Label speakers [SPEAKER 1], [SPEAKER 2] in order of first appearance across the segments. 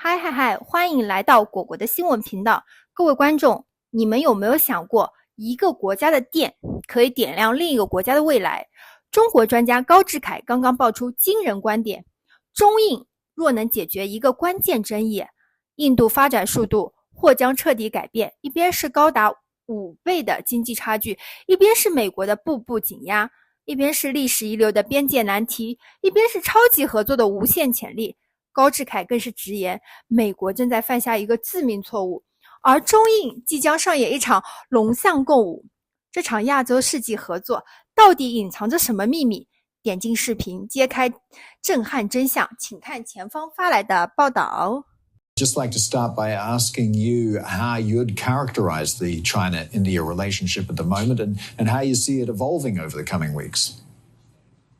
[SPEAKER 1] 嗨嗨嗨，欢迎来到果果的新闻频道。各位观众，你们有没有想过，一个国家的电可以点亮另一个国家的未来？中国专家高志凯刚刚爆出惊人观点，中印若能解决一个关键争议，印度发展速度或将彻底改变。一边是高达5倍的经济差距，一边是美国的步步紧压，一边是历史遗留的边界难题，一边是超级合作的无限潜力。高志凯更是直言，美国正在犯下一个致命错误，而中印即将上演一场龙象共舞。这场亚洲世纪合作到底隐藏着什么秘密？点进视频揭开震撼真相，请看前方发来的报道。
[SPEAKER 2] Just like to start by asking you how you'd characterize the China-India relationship at the moment and how you see it evolving over the coming weeks.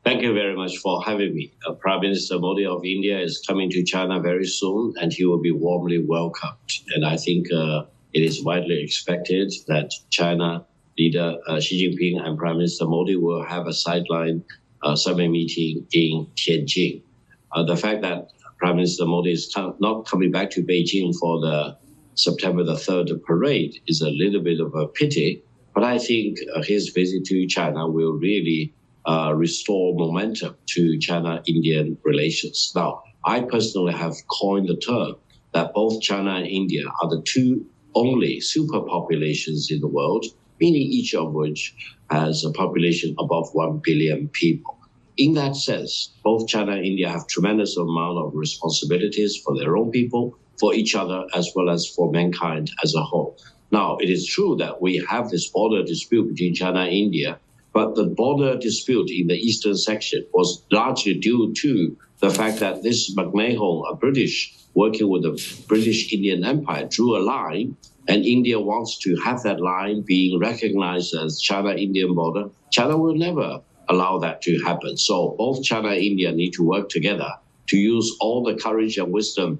[SPEAKER 3] Thank you very much for having me. Prime Minister Modi of India is coming to China very soon, and he will be warmly welcomed. And I think it is widely expected that China leader Xi Jinping and Prime Minister Modi will have a sideline summit meeting in Tianjin. The fact that Prime Minister Modi is not coming back to Beijing for the September the 3rd parade is a little bit of a pity, but I think his visit to China will really restore momentum to China-Indian relations. Now, I personally have coined the term that both China and India are the two only superpopulations in the world, meaning each of which has a population above 1 billion people. In that sense, both China and India have tremendous amount of responsibilities for their own people, for each other, as well as for mankind as a whole. Now, it is true that we have this border dispute between China and India, but the border dispute in the eastern section was largely due to the fact that this McMahon, a British working with the British Indian Empire, drew a line, and India wants to have that line being recognized as China-Indian border. China will never allow that to happen. So both China and India need to work together to use all the courage and wisdom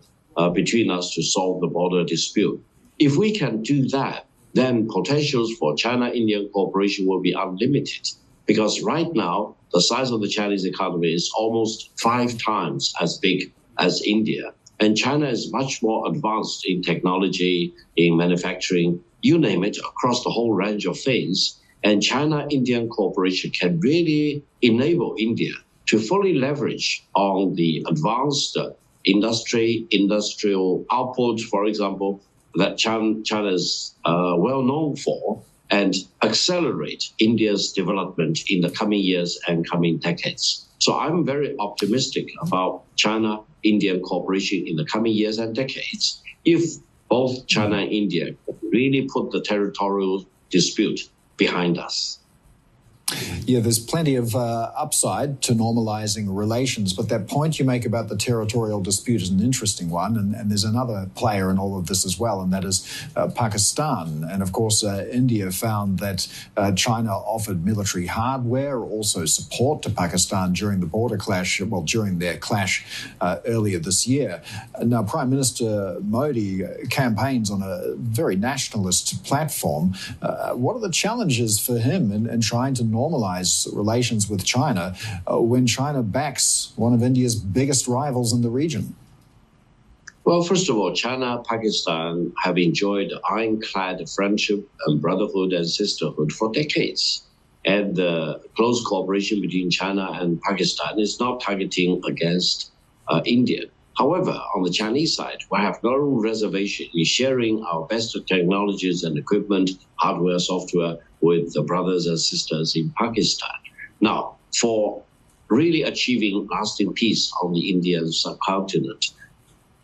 [SPEAKER 3] between us to solve the border dispute. If we can do that, then potentials for China-Indian cooperation will be unlimited. Because right now, the size of the Chinese economy is almost 5 times as big as India. And China is much more advanced in technology, in manufacturing, you name it, across the whole range of things. And China-Indian cooperation can really enable India to fully leverage on the advanced industrial output, for example, that China is well known for, and accelerate India's development in the coming years and coming decades. So I'm very optimistic about China-Indian cooperation in the coming years and decades if both China and India really put the territorial dispute behind us.
[SPEAKER 2] Yeah, there's plenty of upside to normalizing relations, but that point you make about the territorial dispute is an interesting one, and there's another player in all of this as well, and that is Pakistan. And of course, India found that China offered military hardware, also support to Pakistan during the border clash, well, during their clash earlier this year. Now, Prime Minister Modi campaigns on a very nationalist platform. What are the challenges for him in trying to normalize relations with China when China backs one of India's biggest rivals in the region?
[SPEAKER 3] Well, first of all, China, Pakistan have enjoyed ironclad friendship and brotherhood and sisterhood for decades. And the close cooperation between China and Pakistan is not targeting against India. However, on the Chinese side, we have no reservation in sharing our best technologies and equipment, hardware, software, with the brothers and sisters in Pakistan. Now, for really achieving lasting peace on the Indian subcontinent,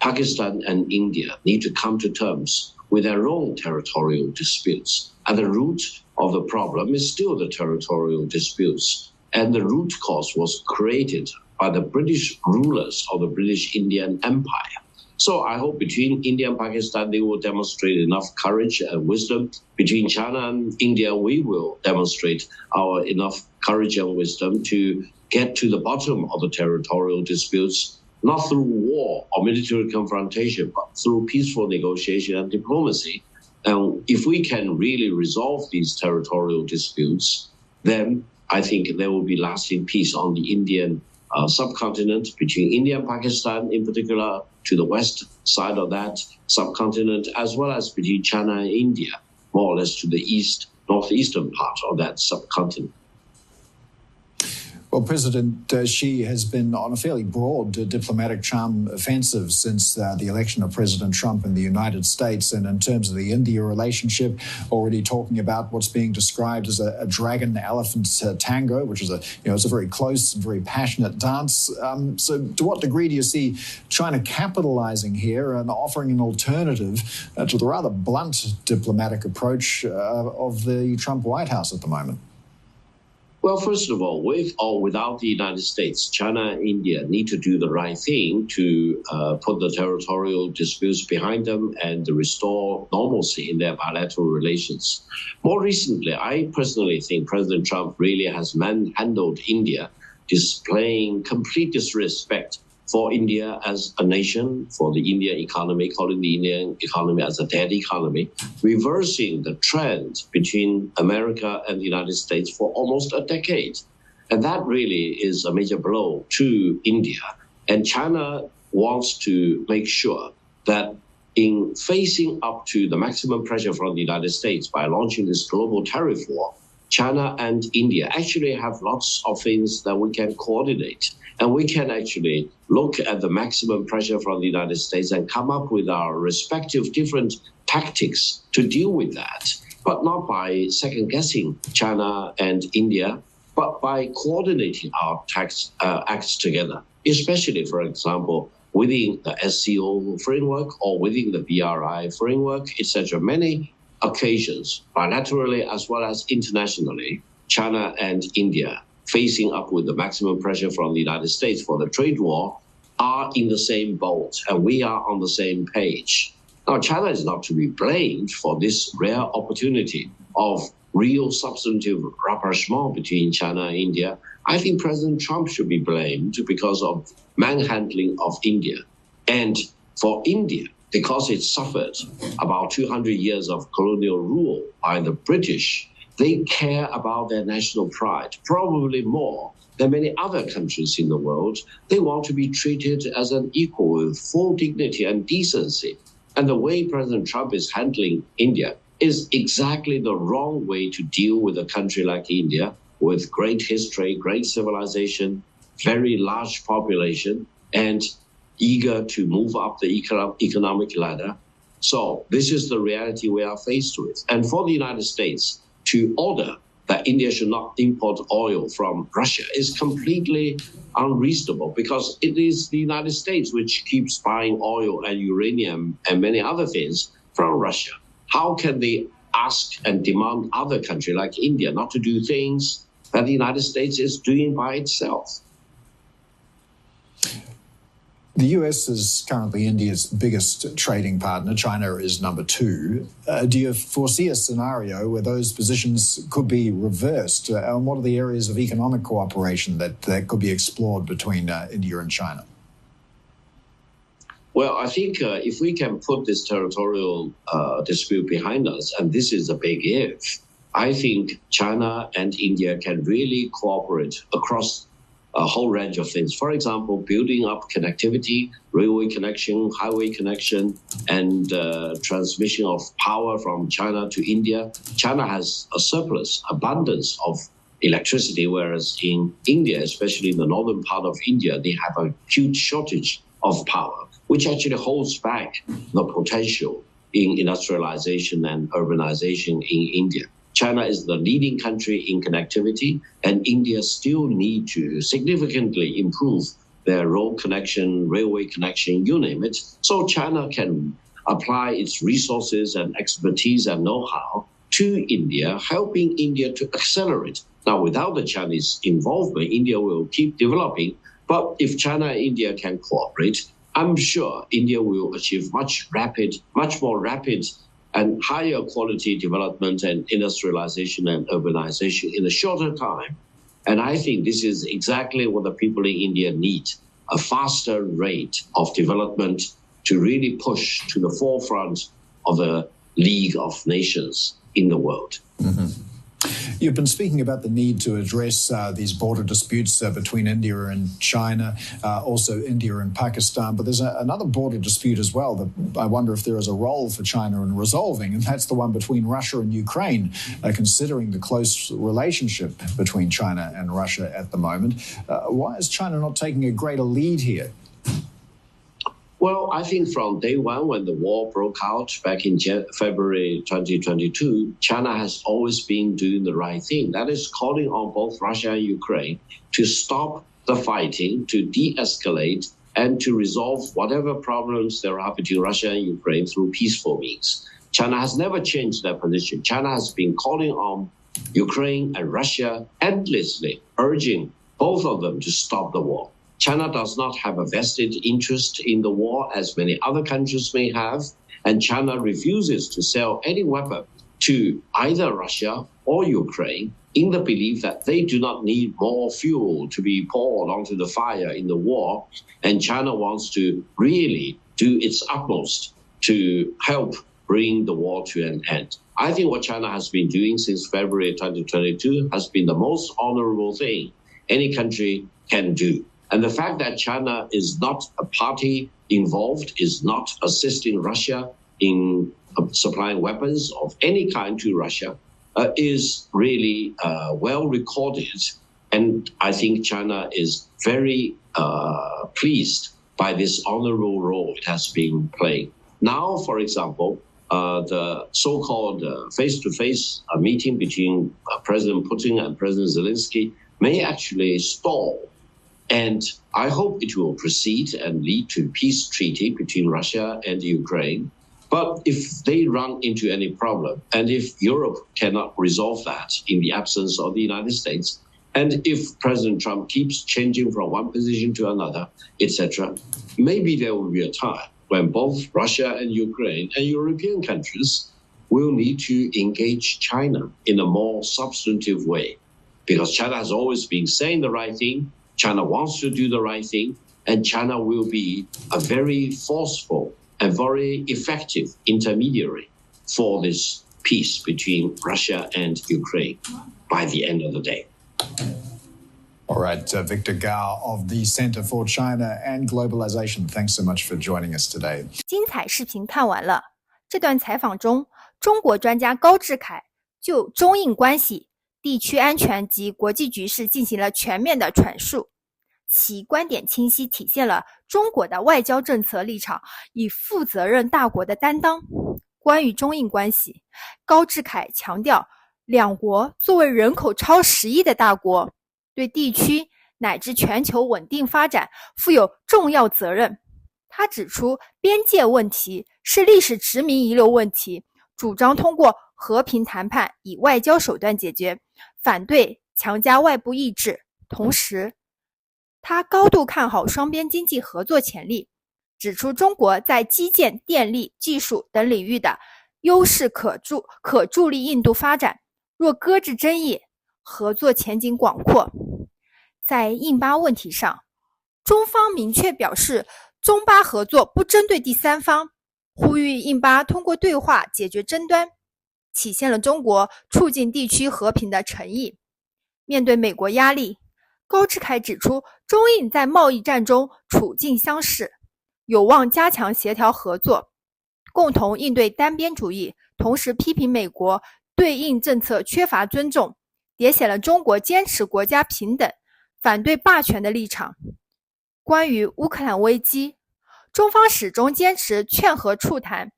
[SPEAKER 3] Pakistan and India need to come to terms with their own territorial disputes. At the root of the problem is still the territorial disputes. And the root cause was created by the British rulers of the British Indian Empire. So I hope between India and Pakistan, they will demonstrate enough courage and wisdom. Between China and India, we will demonstrate our enough courage and wisdom to get to the bottom of the territorial disputes, not through war or military confrontation, but through peaceful negotiation and diplomacy. And if we can really resolve these territorial disputes, then I think there will be lasting peace on the Indian subcontinent, between India and Pakistan in particular, to the west side of that subcontinent, as well as between China and India, more or less to the northeastern part of that subcontinent.
[SPEAKER 2] Well, President Xi has been on a fairly broad diplomatic charm offensive since the election of President Trump in the United States. And in terms of the India relationship, already talking about what's being described as a dragon-elephant tango, which is it's a very close and very passionate dance. So to what degree do you see China capitalizing here and offering an alternative to the rather blunt diplomatic approach of the Trump White House at the moment?
[SPEAKER 3] Well, first of all, with or without the United States, China and India need to do the right thing to put the territorial disputes behind them and restore normalcy in their bilateral relations. More recently, I personally think President Trump really has manhandled India, displaying complete disrespect for India as a nation, for the Indian economy, calling the Indian economy as a dead economy, reversing the trend between America and the United States for almost a decade. And that really is a major blow to India. And China wants to make sure that in facing up to the maximum pressure from the United States by launching this global tariff war, China and India actually have lots of things that we can coordinate. And we can actually look at the maximum pressure from the United States and come up with our respective different tactics to deal with that, but not by second-guessing China and India, but by coordinating our acts together, especially, for example, within the SCO framework or within the BRI framework, etc. Many occasions, bilaterally as well as internationally, China and India facing up with the maximum pressure from the United States for the trade war are in the same boat, and we are on the same page. Now, China is not to be blamed for this rare opportunity of real substantive rapprochement between China and India. I think President Trump should be blamed because of manhandling of India. And for India, because it suffered about 200 years of colonial rule by the British, they care about their national pride, probably more than many other countries in the world. They want to be treated as an equal with full dignity and decency. And the way President Trump is handling India is exactly the wrong way to deal with a country like India, with great history, great civilization, very large population, and eager to move up the economic ladder. So this is the reality we are faced with. And for the United States to order that India should not import oil from Russia is completely unreasonable, because it is the United States which keeps buying oil and uranium and many other things from Russia. How can they ask and demand other countries like India not to do things that the United States is doing by itself?
[SPEAKER 2] The US is currently India's biggest trading partner. China is number 2. Do you foresee a scenario where those positions could be reversed? And what are the areas of economic cooperation that could be explored between India and China?
[SPEAKER 3] Well, I think if we can put this territorial dispute behind us, and this is a big if, I think China and India can really cooperate across a whole range of things. For example, building up connectivity, railway connection, highway connection, and transmission of power from China to India. China has a surplus, abundance of electricity, whereas in India, especially in the northern part of India, they have a huge shortage of power, which actually holds back the potential in industrialization and urbanization in India. China is the leading country in connectivity, and India still need to significantly improve their road connection, railway connection, you name it. So China can apply its resources and expertise and know-how to India, helping India to accelerate. Now, without the Chinese involvement, India will keep developing. But if China and India can cooperate, I'm sure India will achieve much more rapid and higher quality development and industrialization and urbanization in a shorter time. And I think this is exactly what the people in India need, a faster rate of development to really push to the forefront of the League of Nations in the world.
[SPEAKER 2] Mm-hmm. You've been speaking about the need to address these border disputes between India and China, also India and Pakistan, but there's another border dispute as well that I wonder if there is a role for China in resolving, and that's the one between Russia and Ukraine, considering the close relationship between China and Russia at the moment. Why is China not taking a greater lead here?
[SPEAKER 3] Well, I think from day one, when the war broke out back in February 2022, China has always been doing the right thing. That is calling on both Russia and Ukraine to stop the fighting, to de-escalate, and to resolve whatever problems there are between Russia and Ukraine through peaceful means. China has never changed their position. China has been calling on Ukraine and Russia endlessly, urging both of them to stop the war. China does not have a vested interest in the war as many other countries may have, and China refuses to sell any weapon to either Russia or Ukraine in the belief that they do not need more fuel to be poured onto the fire in the war, and China wants to really do its utmost to help bring the war to an end. I think what China has been doing since February 2022 has been the most honorable thing any country can do. And the fact that China is not a party involved, is not assisting Russia in supplying weapons of any kind to Russia, is really well recorded. And I think China is very pleased by this honorable role it has been playing. Now, for example, the so-called face-to-face meeting between President Putin and President Zelensky may actually stall. And I hope it will proceed and lead to a peace treaty between Russia and Ukraine. But if they run into any problem, and if Europe cannot resolve that in the absence of the United States, and if President Trump keeps changing from one position to another, etc., maybe there will be a time when both Russia and Ukraine and European countries will need to engage China in a more substantive way. Because China has always been saying the right thing, China wants to do the right thing, and China will be a very forceful and very effective intermediary for this peace between Russia and Ukraine by the end of the day.
[SPEAKER 2] All right, Victor Gao of the Center for China and Globalization, thanks so much for joining us today.
[SPEAKER 1] 精彩视频看完了，这段采访中，中国专家高志凯就中印关系、地区安全及国际局势进行了全面的阐述，其观点清晰，体现了中国的外交政策立场以负责任大国的担当。关于中印关系，高志凯强调，两国作为人口超10亿的大国，对地区乃至全球稳定发展负有重要责任。他指出，边界问题是历史殖民遗留问题，主张通过和平谈判以外交手段解决，反对强加外部意志。同时，他高度看好双边经济合作潜力，指出中国在基建、电力、技术等领域的优势可助力印度发展，若搁置争议，合作前景广阔。在印巴问题上，中方明确表示中巴合作不针对第三方，呼吁印巴通过对话解决争端，体现了中国促进地区和平的诚意。面对美国压力，高志凯指出，中印在贸易战中处境相似，有望加强协调合作，共同应对单边主义，同时批评美国对印政策缺乏尊重，凸显了中国坚持国家平等、反对霸权的立场。关于乌克兰危机，中方始终坚持劝和促谈，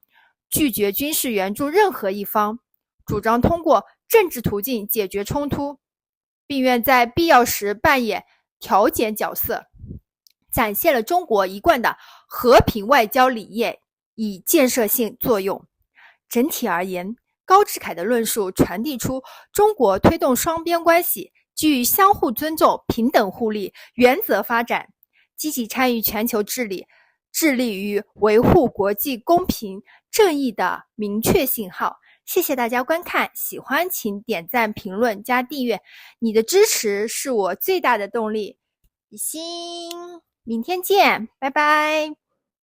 [SPEAKER 1] 拒绝军事援助任何一方，主张通过政治途径解决冲突，并愿在必要时扮演调解角色，展现了中国一贯的和平外交理念以建设性作用。整体而言，高志凯的论述传递出中国推动双边关系基于相互尊重、平等互利原则发展，积极参与全球治理，致力于维护国际公平正义的明确信号。谢谢大家观看，喜欢请点赞、评论、加订阅，你的支持是我最大的动力。比心，明天见，拜拜。